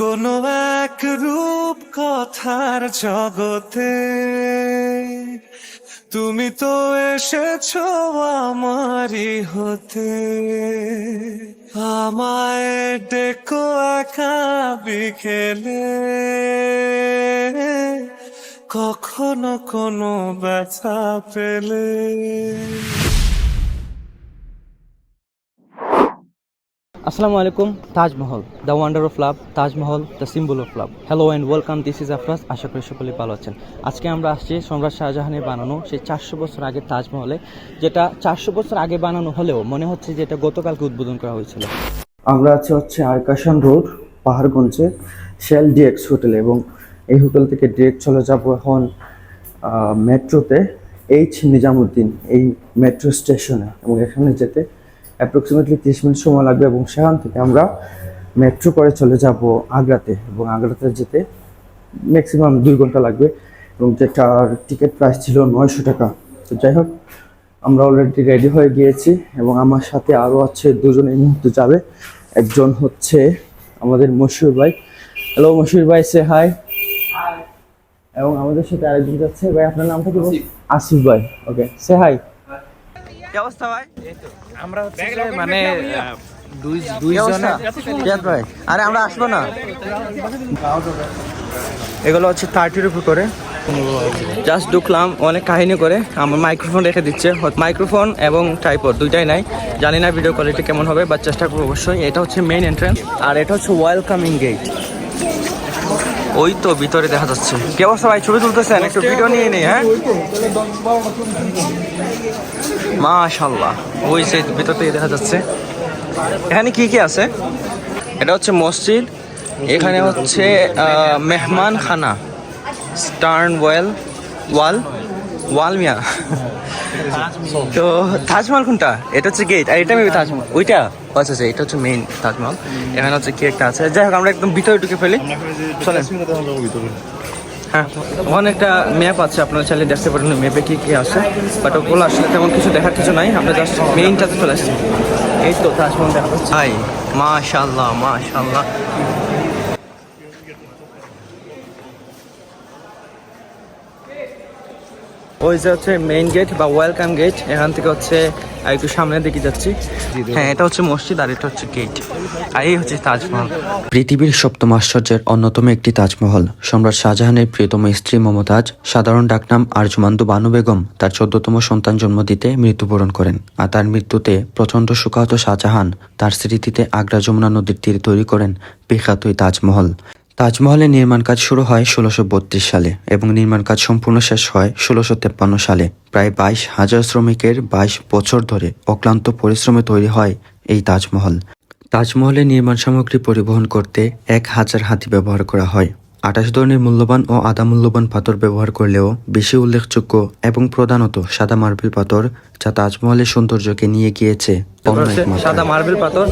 কোনো এক রূপ কথার জগতে তুমি তো এসেছো আমারই হতে। আমায় ডেকো একা বিকেলে, কখনো কোনো ব্যথা পেলে। Assalamu alaikum, Taj Mahal, the wonder of love, Taj Mahal, the symbol of love. Hello and welcome, this is Afraz, আশা করি সকলেই ভালো আছেন। আজকে আমরা আসছি সম্রাট শাহজাহানের বানানো সেই 400 বছর আগে তাজমহলে, যেটা 400 বছর আগে বানানো হলেও মনে হচ্ছে যে এটা গতকালকে উদ্বোধন করা হয়েছিল। আমরা আছি হচ্ছে আরকাশন রোড পাহাড়গঞ্জে শেল ডিএক্স হোটেলে, এবং এই হোটেল থেকে ডিরেক্ট চলে যাব এখন মেট্রোতে এইচ নিজামুদ্দিন এই মেট্রো স্টেশনে, এবং এখানে যেতে অ্যাপ্রক্সিমেটলি 30 মিনিট সময় লাগবে, এবং সেখান থেকে আমরা মেট্রো করে চলে যাব আগ্রাতে, এবং আগ্রাতে যেতে ম্যাক্সিমাম 2 ঘন্টা লাগবে, এবং যেটার টিকিট প্রাইস ছিল 900 টাকা। তো যাই হোক, আমরা অলরেডি রেডি হয়ে গিয়েছি, এবং আমার সাথে আরও আছে দুজন এই মুহূর্তে যাবে। একজন হচ্ছে আমাদের মশিউর ভাই। হ্যালো মশিউর ভাই, সে হাই। এবং আমাদের সাথে আরেকজন যাচ্ছে ভাই, আপনার নামটা কি? আসিফ ভাই। ওকে, সে হাই। কি অবস্থা ভাই? আমরা হচ্ছে যে মানে দুইজনে ভাই, আরে আমরা আসবো না। এগুলো হচ্ছে 30 রুপি করে। জাস্ট ঢুকলাম, অনেক কাহিনী করে আমার মাইক্রোফোন রেখে দিচ্ছে, মাইক্রোফোন এবং ট্রাইপড দুইটাই নাই। জানি না ভিডিও কোয়ালিটি কেমন হবে, বা চেষ্টা করবো অবশ্যই। এটা হচ্ছে মেইন এন্ট্রান্স, আর এটা হচ্ছে ওয়েলকামিং গেট। ওই তো ভিতরে দেখা যাচ্ছে। কি অবস্থা ভাই, ছবি তুলতেছেন? একটু ভিডিও নিয়ে নেই। হ্যাঁ, মাশাআল্লাহ, ওই যে ভিতর থেকে দেখা যাচ্ছে। এখানে কি কি আছে? এটা হচ্ছে মসজিদ, এখানে হচ্ছে মেহমান খানা, স্টার্ন ওয়াল মিয়া। তো তাজমহল কোনটা? এটা হচ্ছে গেট, আর এটা মেবি তাজমহল। ওইটা আচ্ছা আচ্ছা, এটা হচ্ছে মেইন তাজমহল। এখানে হচ্ছে কি একটা আছে। যাই হোক, আমরা একদম ভিতরে ঢুকে ফেলি, চলেন। হ্যাঁ, ওখানে একটা ম্যাপ আছে, আপনারা চাইলে দেখতে পারেন ম্যাপে কি কি আছে, বাট ওগুলো আসলে তেমন কিছু দেখার কিছু নাই। আমরা জাস্ট মেইনটাতে চলে আসছি। এই তো তাজমহল দেখা যাচ্ছে। হাই, মাশাআল্লাহ মাশাআল্লাহ। ওই যে হচ্ছে মেইন গেট বা ওয়েলকাম গেট। এখান থেকে হচ্ছে একটু সামনের দিকে যাচ্ছি। হ্যাঁ, এটা হচ্ছে মসজিদ, আর এটা হচ্ছে গেট, আর এই হচ্ছে তাজমহল। পৃথিবীর সপ্তম আশ্চর্যের অন্যতম একটি তাজমহল সম্রাট শাহজাহানের প্রিয়তম স্ত্রী মমতাজ, সাধারণ ডাকনাম আরজুমান্দু বানু বেগম, তার 14তম সন্তান জন্ম দিতে মৃত্যুবরণ করেন। আর তার মৃত্যুতে প্রচণ্ড শোকাহত শাহজাহান তার স্মৃতিতে আগ্রা যমুনা নদীর তীরে তৈরি করেন বিখ্যাত এই তাজমহল। তাজমহলের নির্মাণ কাজ শুরু হয় 1632 সালে এবং নির্মাণ কাজ সম্পূর্ণ শেষ হয় 1653 সালে। প্রায় 22,000 শ্রমিকের 22 বছর ধরে অক্লান্ত পরিশ্রমে তৈরি হয় এই তাজমহল। তাজমহলের নির্মাণ সামগ্রী পরিবহন করতে 1000 হাতি ব্যবহার করা হয়। 28 ধরনের মূল্যবান ও আধা মূল্যবান পাথর ব্যবহার করলেও বেশি উল্লেখযোগ্য এবং প্রধানত সাদা মার্বেল পাথর, যা তাজমহলের সৌন্দর্যকে নিয়ে গিয়েছে সাদা মার্বেল পাথর,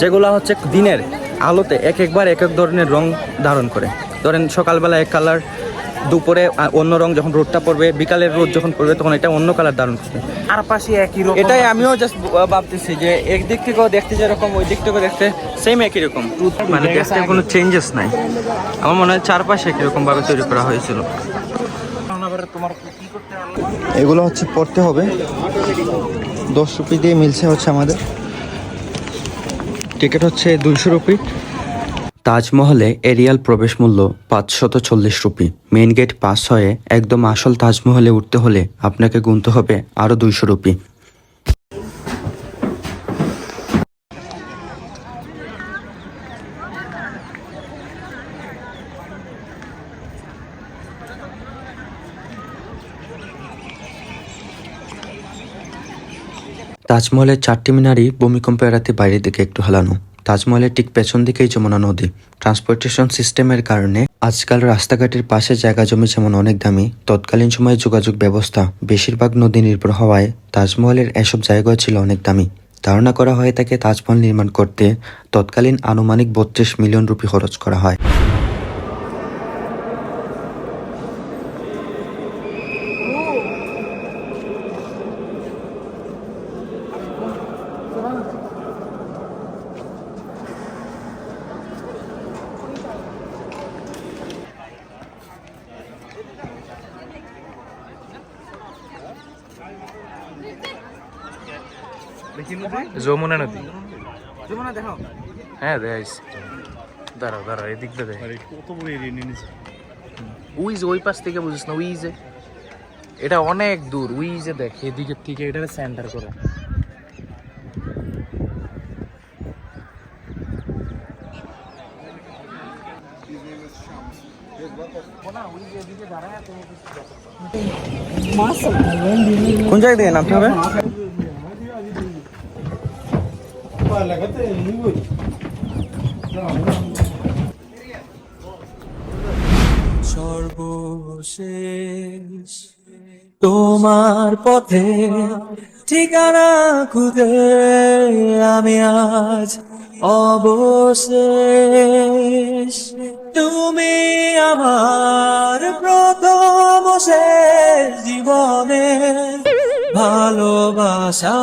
যেগুলো হচ্ছে দিনের আলোতে একবার এক এক ধরনের রং ধারণ করে। ধরেন সকালবেলা এক কালার, দুপুরে অন্য রং, যখন রোদটা পড়বে, বিকালের রোদ যখন পড়বে তখন এটা অন্য কালার ধারণ করবে। আর পাশে একই রকম। এটাই আমিও জাস্ট ভাবতেছি যে একদিক থেকেও দেখতে যেরকম, ওই দিক থেকেও দেখতে সেম একই রকম, মানে দেখতে কোনো চেঞ্জেস নাই। আমার মনে হয় চারপাশে একই রকম ভাবে তৈরি করা হয়েছিল। এগুলো হচ্ছে পড়তে হবে, 10 রুপি দিয়ে মিলছে হচ্ছে আমাদের। টিকিট হচ্ছে 200 রুপি। তাজমহলে এরিয়াল প্রবেশ মূল্য 540 রুপি। মেইন গেট পাস হয়ে একদম আসল তাজমহলে উঠতে হলে আপনাকে গুনতে হবে আরও 200 রুপি। তাজমহলের 4টি মিনারই ভূমিকম্প এড়াতে বাইরের দিকে একটু হেলানো। তাজমহলের ঠিক পেছন দিকেই যমুনা নদী। ট্রান্সপোর্টেশন সিস্টেমের কারণে আজকাল রাস্তাঘাটের পাশে জায়গা জমি যেমন অনেক দামি, তৎকালীন সময়ে যোগাযোগ ব্যবস্থা বেশিরভাগ নদী নির্ভর হওয়ায় তাজমহলের এসব জায়গা ছিল অনেক দামি। ধারণা করা হয়ে থাকে তাজমহল নির্মাণ করতে তৎকালীন আনুমানিক 32 মিলিয়ন রুপি খরচ করা হয়। যমুনা নদী। যমুনা দেখো। হ্যাঁ দেখাইস। দাঁড়াও দাঁড়াও এদিক দিয়ে দেখ। ওই যে ওই পাশ থেকে বুঝিস না, ওই যে এটা অনেক দূর, ওই যে দেখ এদিকের থেকে এটা সেন্টার করে। কোন জায়গা থেকে নামতে হবে? সর্বশেষ তোমার পথে ঠিকানা খুঁজে আমি আজ অবশেষ। তুমি আমার প্রথম শেষ জীবনের ভালোবাসা।